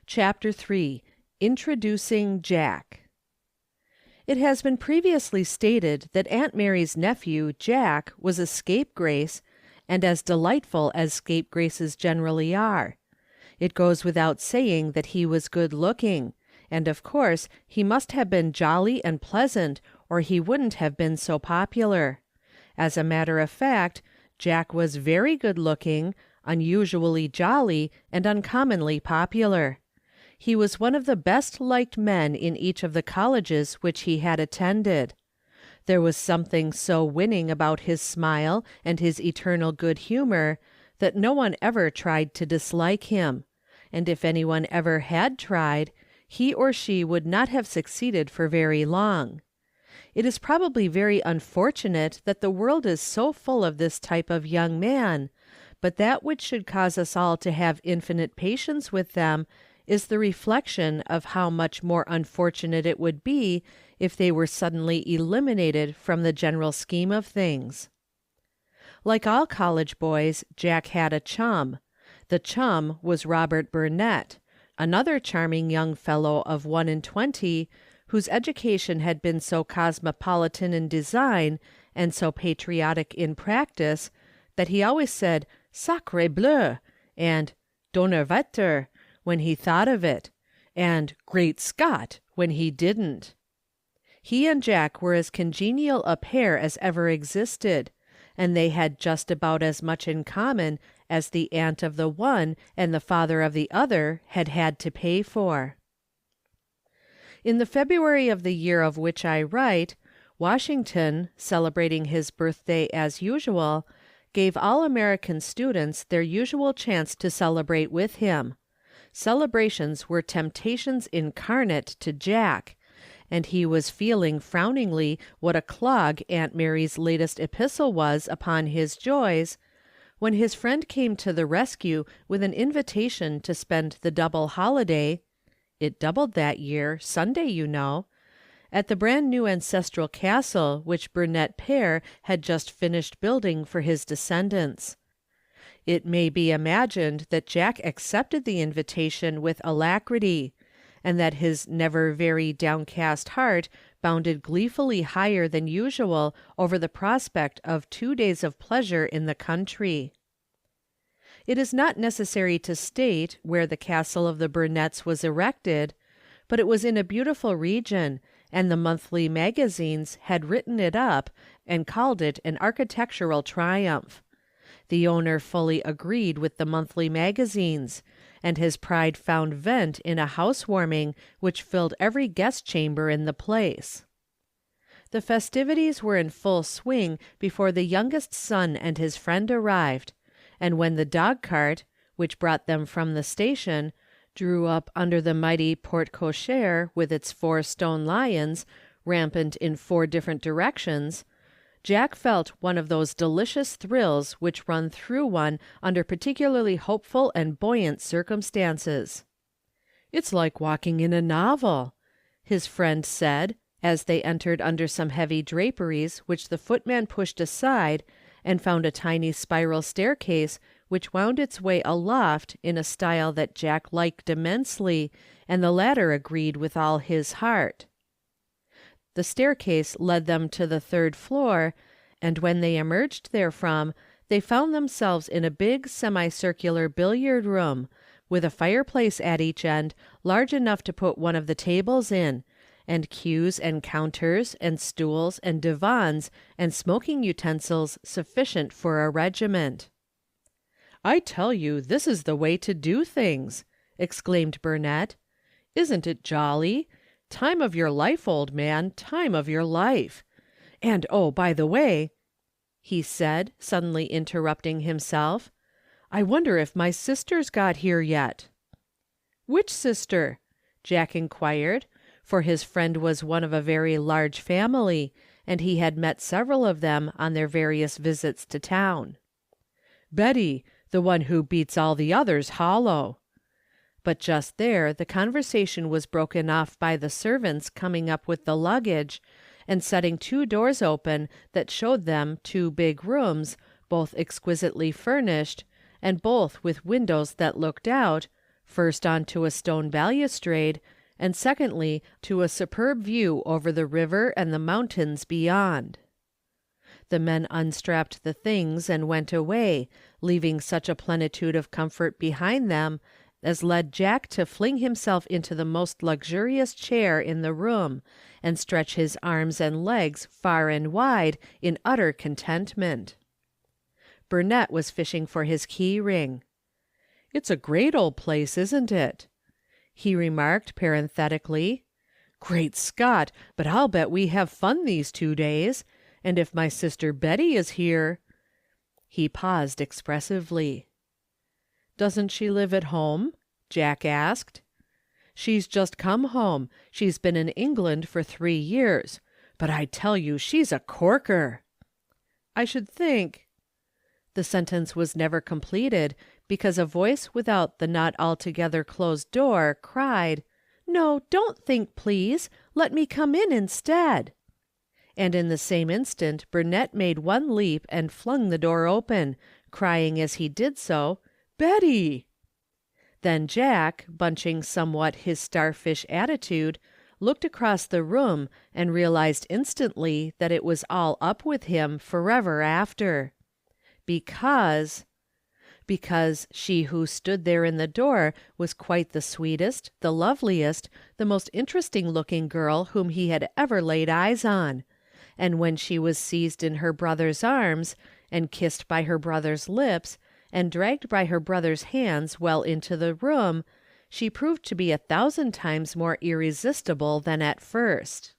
Chapter 3 Introducing Jack. It has been previously stated that Aunt Mary's nephew, Jack, was a scapegrace, and as delightful as scapegraces generally are. It goes without saying that he was good-looking, and of course he must have been jolly and pleasant, or he wouldn't have been so popular. As a matter of fact, Jack was very good-looking, unusually jolly, and uncommonly popular. He was one of the best-liked men in each of the colleges which he had attended. There was something so winning about his smile and his eternal good humor that no one ever tried to dislike him, and if anyone ever had tried, he or she would not have succeeded for very long. It is probably very unfortunate that the world is so full of this type of young man, but that which should cause us all to have infinite patience with them is the reflection of how much more unfortunate it would be if they were suddenly eliminated from the general scheme of things. Like all college boys, Jack had a chum. The chum was Robert Burnett, another charming young fellow of 21, whose education had been so cosmopolitan in design and so patriotic in practice that he always said "Sacre bleu" and "Donnerwetter" when he thought of it, and "Great Scott" when he didn't. He and Jack were as congenial a pair as ever existed, and they had just about as much in common as the aunt of the one and the father of the other had had to pay for. In the February of the year of which I write, Washington, celebrating his birthday as usual, gave all American students their usual chance to celebrate with him. Celebrations were temptations incarnate to Jack, and he was feeling frowningly what a clog Aunt Mary's latest epistle was upon his joys, when his friend came to the rescue with an invitation to spend the double holiday (it doubled that year, Sunday, you know) at the brand new ancestral castle which Burnett père had just finished building for his descendants. It may be imagined that Jack accepted the invitation with alacrity, and that his never very downcast heart bounded gleefully higher than usual over the prospect of 2 days of pleasure in the country. It is not necessary to state where the castle of the Burnetts was erected, but it was in a beautiful region, and the monthly magazines had written it up and called it an architectural triumph. The owner fully agreed with the monthly magazines, and his pride found vent in a housewarming which filled every guest chamber in the place. The festivities were in full swing before the youngest son and his friend arrived, and when the dog-cart, which brought them from the station, drew up under the mighty porte-cochere with its 4 stone lions, rampant in 4 different directions, Jack felt one of those delicious thrills which run through one under particularly hopeful and buoyant circumstances. "It's like walking in a novel," his friend said, as they entered under some heavy draperies which the footman pushed aside and found a tiny spiral staircase which wound its way aloft in a style that Jack liked immensely, and the latter agreed with all his heart. The staircase led them to the 3rd floor, and when they emerged therefrom, they found themselves in a big semicircular billiard room, with a fireplace at each end large enough to put one of the tables in, and cues and counters and stools and divans and smoking utensils sufficient for a regiment. "I tell you, this is the way to do things," exclaimed Burnett. "Isn't it jolly? Time of your life, old man, time of your life. And oh, by the way," he said, suddenly interrupting himself, "I wonder if my sister's got here yet." "Which sister?" Jack inquired, for his friend was one of a very large family, and he had met several of them on their various visits to town. "Betty, the one who beats all the others hollow." But just there the conversation was broken off by the servants coming up with the luggage, and setting 2 doors open that showed them 2 big rooms, both exquisitely furnished, and both with windows that looked out, first onto a stone balustrade, and secondly to a superb view over the river and the mountains beyond. The men unstrapped the things and went away, leaving such a plenitude of comfort behind them as led Jack to fling himself into the most luxurious chair in the room and stretch his arms and legs far and wide in utter contentment. Burnett was fishing for his key ring. "It's a great old place, isn't it?" he remarked parenthetically. "Great Scott, but I'll bet we have fun these 2 days. And if my sister Betty is here—" He paused expressively. "Doesn't she live at home?" Jack asked. "She's just come home. She's been in England for 3 years. But I tell you she's a corker." "I should think—" The sentence was never completed because a voice without the not altogether closed door cried, "No, don't think, please. Let me come in instead." And in the same instant Burnett made one leap and flung the door open, crying as he did so, "Betty!" Then Jack, bunching somewhat his starfish attitude, looked across the room and realized instantly that it was all up with him forever after. Because she who stood there in the door was quite the sweetest, the loveliest, the most interesting looking girl whom he had ever laid eyes on. And when she was seized in her brother's arms, and kissed by her brother's lips, and dragged by her brother's hands well into the room, she proved to be 1,000 times more irresistible than at first.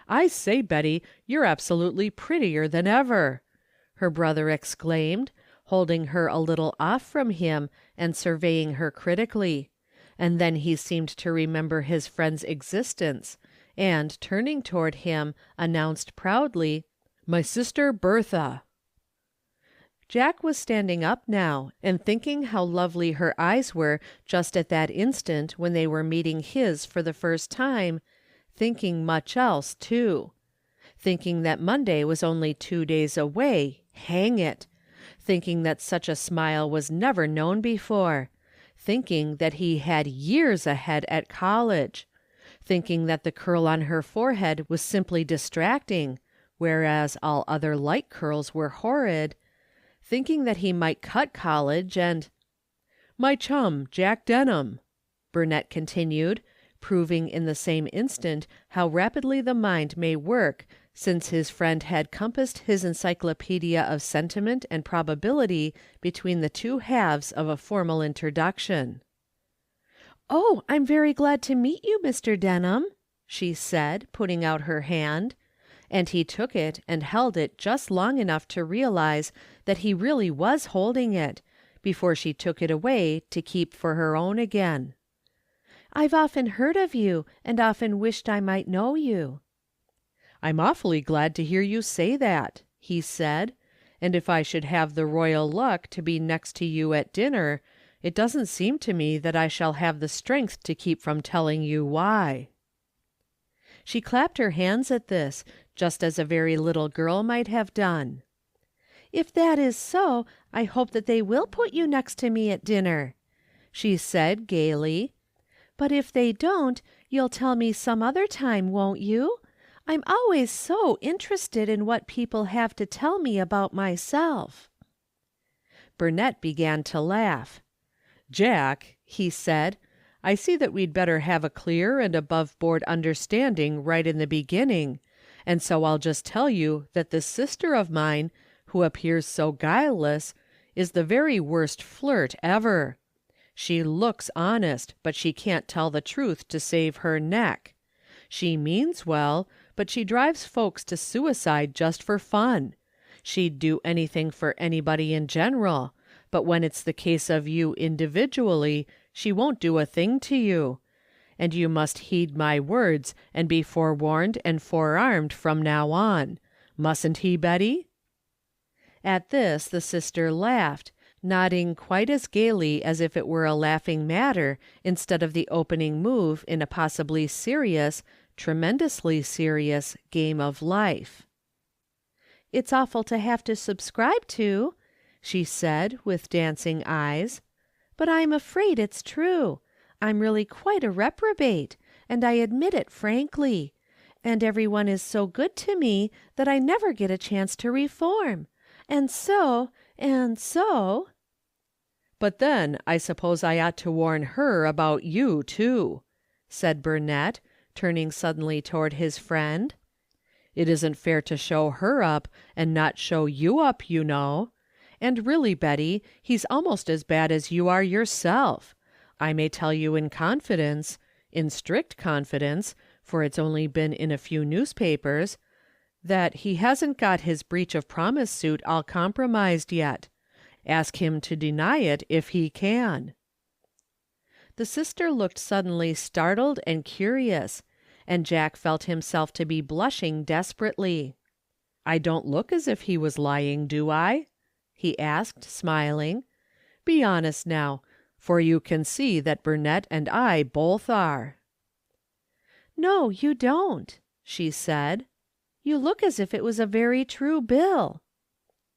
"I say, Betty, you're absolutely prettier than ever," her brother exclaimed, holding her a little off from him and surveying her critically, and then he seemed to remember his friend's existence, and, turning toward him, announced proudly, "My sister Bertha." Jack was standing up now, and thinking how lovely her eyes were just at that instant when they were meeting his for the first time, thinking much else, too. Thinking that Monday was only 2 days away, hang it! Thinking that such a smile was never known before. Thinking that he had years ahead at college. Thinking that the curl on her forehead was simply distracting, whereas all other like curls were horrid. Thinking that he might cut college and— "My chum, Jack Denham," Burnett continued, proving in the same instant how rapidly the mind may work since his friend had compassed his encyclopedia of sentiment and probability between the two halves of a formal introduction. "Oh, I'm very glad to meet you, Mr. Denham," she said, putting out her hand, and he took it and held it just long enough to realize that he really was holding it, before she took it away to keep for her own again. "I've often heard of you, and often wished I might know you." "I'm awfully glad to hear you say that," he said, "and if I should have the royal luck to be next to you at dinner, it doesn't seem to me that I shall have the strength to keep from telling you why." She clapped her hands at this, just as a very little girl might have done. "If that is so, I hope that they will put you next to me at dinner," she said gaily. "But if they don't, you'll tell me some other time, won't you? I'm always so interested in what people have to tell me about myself." Burnett began to laugh. "Jack," he said, "I see that we'd better have a clear and above-board understanding right in the beginning, and so I'll just tell you that this sister of mine, who appears so guileless, is the very worst flirt ever. She looks honest, but she can't tell the truth to save her neck. She means well, but she drives folks to suicide just for fun. She'd do anything for anybody in general, but when it's the case of you individually, she won't do a thing to you. And you must heed my words and be forewarned and forearmed from now on. Mustn't he, Betty?" At this the sister laughed, nodding quite as gaily as if it were a laughing matter instead of the opening move in a possibly serious, tremendously serious game of life. "It's awful to have to subscribe to," she said with dancing eyes. But I'm afraid it's true. I'm really quite a reprobate, and I admit it frankly. And everyone is so good to me that I never get a chance to reform. And so But then I suppose I ought to warn her about you, too," said Burnett, turning suddenly toward his friend. "It isn't fair to show her up and not show you up, you know. And really, Betty, he's almost as bad as you are yourself. I may tell you in strict confidence, for it's only been in a few newspapers, that he hasn't got his breach of promise suit all compromised yet. Ask him to deny it if he can." The sister looked suddenly startled and curious, and Jack felt himself to be blushing desperately. "I don't look as if he was lying, do I?" he asked, smiling. "Be honest now, for you can see that Burnett and I both are." "No, you don't," she said. "You look as if it was a very true bill."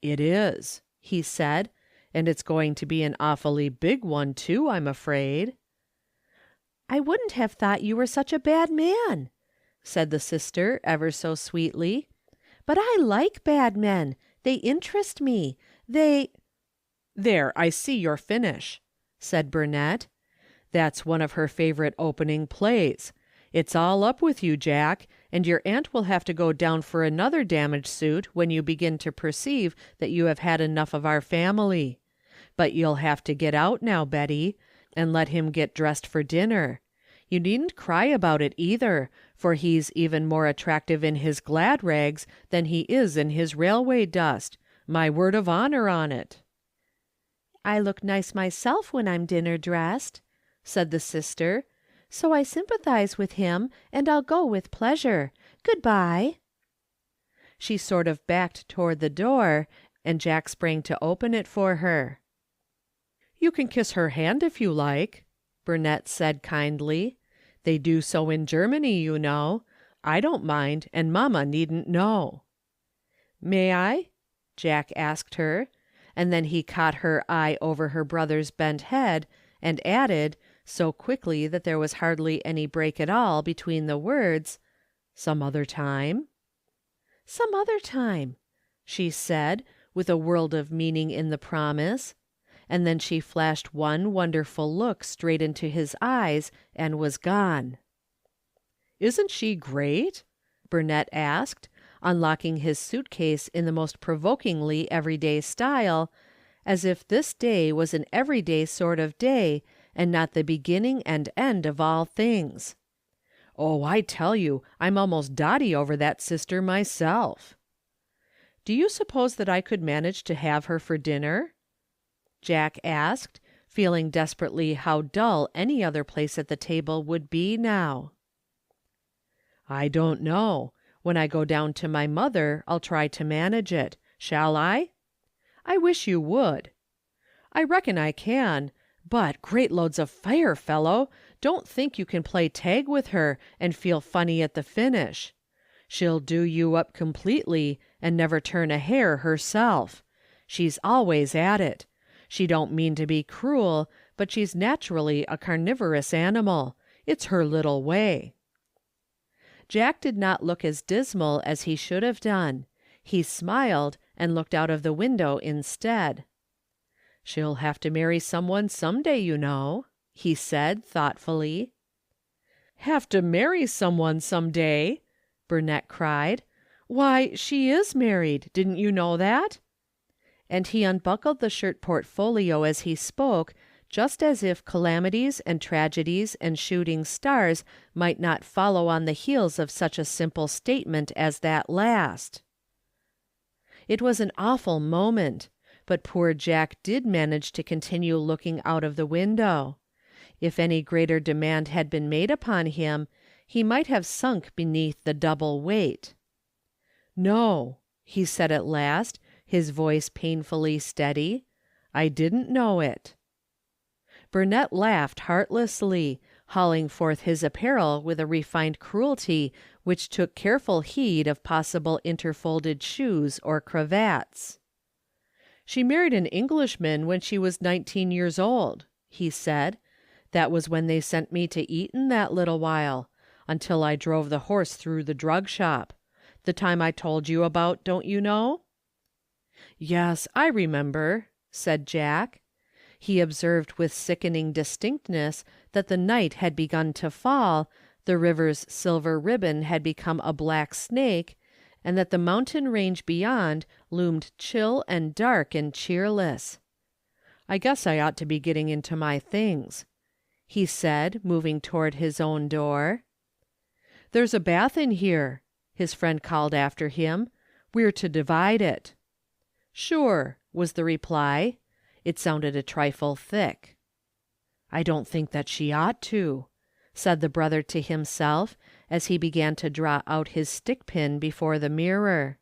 "It is," he said, "and it's going to be an awfully big one, too, I'm afraid." "I wouldn't have thought you were such a bad man," said the sister ever so sweetly. "But I like bad men. They interest me. "There, I see your finish," said Burnett. "That's one of her favorite opening plays. It's all up with you, Jack, and your aunt will have to go down for another damage suit when you begin to perceive that you have had enough of our family. But you'll have to get out now, Betty, and let him get dressed for dinner. You needn't cry about it either, for he's even more attractive in his glad rags than he is in his railway dust. My word of honor on it." "I look nice myself when I'm dinner dressed," said the sister, "so I sympathize with him, and I'll go with pleasure. Good-bye." She sort of backed toward the door, and Jack sprang to open it for her. "You can kiss her hand if you like," Burnett said kindly. "They do so in Germany, you know. I don't mind, and mamma needn't know." "May I?" Jack asked her, and then he caught her eye over her brother's bent head, and added, so quickly that there was hardly any break at all between the words, "Some other time." "Some other time," she said, with a world of meaning in the promise. And then she flashed one wonderful look straight into his eyes and was gone. "Isn't she great?" Burnett asked, unlocking his suitcase in the most provokingly everyday style, as if this day was an everyday sort of day, and not the beginning and end of all things. "Oh, I tell you, I'm almost dotty over that sister myself." "Do you suppose that I could manage to have her for dinner?" Jack asked, feeling desperately how dull any other place at the table would be now. "I don't know. When I go down to my mother, I'll try to manage it. Shall I?" "I wish you would." "I reckon I can. But, great loads of fire, fellow, don't think you can play tag with her and feel funny at the finish. She'll do you up completely and never turn a hair herself. She's always at it. She don't mean to be cruel, but she's naturally a carnivorous animal. It's her little way." Jack did not look as dismal as he should have done. He smiled and looked out of the window instead. "She'll have to marry someone some day, you know," he said thoughtfully. "Have to marry someone some day!" Burnett cried. "Why, she is married. Didn't you know that?" And he unbuckled the shirt portfolio as he spoke, just as if calamities and tragedies and shooting stars might not follow on the heels of such a simple statement as that last. It was an awful moment, but poor Jack did manage to continue looking out of the window. If any greater demand had been made upon him, he might have sunk beneath the double weight. "No," he said at last, his voice painfully steady. "I didn't know it." Burnett laughed heartlessly, hauling forth his apparel with a refined cruelty which took careful heed of possible interfolded shoes or cravats. "She married an Englishman when she was 19 years old," he said. "That was when they sent me to Eton that little while, until I drove the horse through the drug shop. The time I told you about, don't you know?" "Yes, I remember," said Jack. He observed with sickening distinctness that the night had begun to fall, the river's silver ribbon had become a black snake, and that the mountain range beyond loomed chill and dark and cheerless. "I guess I ought to be getting into my things," he said, moving toward his own door. "There's a bath in here," his friend called after him. "We're to divide it." "Sure," was the reply. It sounded a trifle thick. "I don't think that she ought to," said the brother to himself, as he began to draw out his stick pin before the mirror.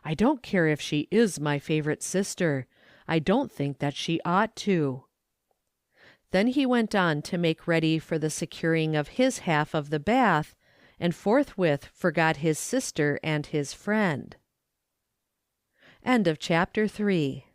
"I don't care if she is my favorite sister. I don't think that she ought to." Then he went on to make ready for the securing of his half of the bath, and forthwith forgot his sister and his friend. End of chapter 3.